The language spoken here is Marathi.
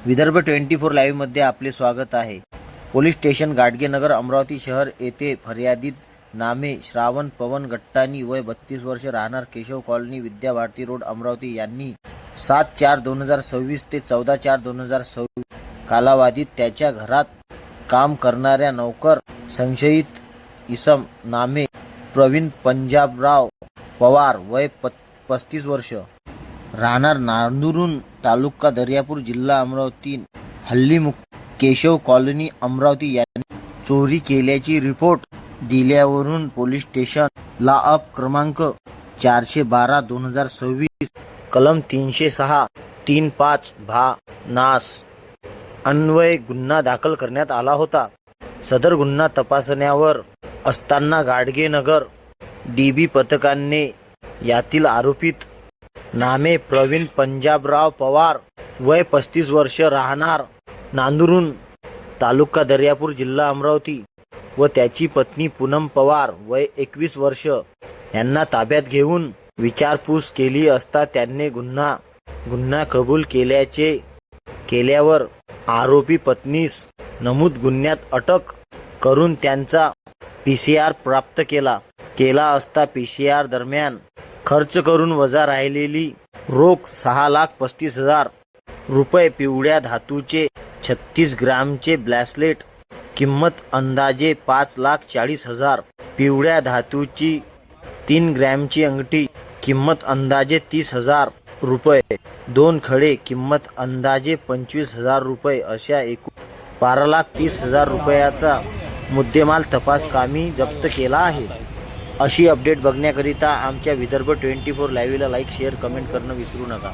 विदर्भ 24 लाईव्ह मध्ये आपले स्वागत आहे। पोलीस स्टेशन गाडगेनगर अमरावती शहर येथे फर्यादीत नामे श्रावण पवन गट्टानी वय 32 वर्ष राहणार केशव कॉलनी विद्याभारती रोड अमरावती यांनी 7/4/2026 ते 14/4/2026 कालावधीत त्याच्या घरात काम करणाऱ्या नौकर संशयित इसम नामे प्रवीण पंजाबराव पवार वय 35 वर्ष राहणार नांदुरून तालुका दर्यापूर जिल्हा अमरावती हल्लीमुक्त केशव कॉलनी अमरावती यांनी चोरी केल्याची रिपोर्ट दिल्यावरून पोलीस स्टेशन ला अप क्रमांक 412/2026 कलम 306 35 भा नास अन्वये गुन्हा दाखल करण्यात आला होता। सदर गुन्हा तपासण्यावर असताना गाडगेनगर डीबी पथकाने यातील आरोपित नामे प्रवीण पंजाबराव पवार वय 35 वर्ष राहणार नांदुरून तालुका दर्यापूर जिल्हा अमरावती व त्याची पत्नी पूनम पवार वय 21 वर्ष यांना ताब्यात घेऊन विचारपूस केली असता त्यांनी गुन्हा कबूल केल्यावर आरोपी पत्नीस नमूद गुन्ह्यात अटक करून त्यांचा PCR प्राप्त केला असता PCR दरम्यान खर्च करून वजा राहिलेली रोख 6,35,000 रुपये, पिवळ्या धातूचे 36 ग्रामचे ब्रेसलेट किंमत अंदाजे 5,40,000, पिवळ्या धातूची 3 ग्रॅमची अंगठी किंमत अंदाजे 30,000 रुपये, 2 खडे किंमत अंदाजे 25,000 रुपये अशा एकूण 12,30,000 रुपयाचा मुद्देमाल तपासकामी जप्त केला आहे। अशी अपडेट बघण्याकरिता आमच्या विदर्भ 24 लाईव्हला लाईक, शेअर, कमेंट करणं विसरू नका।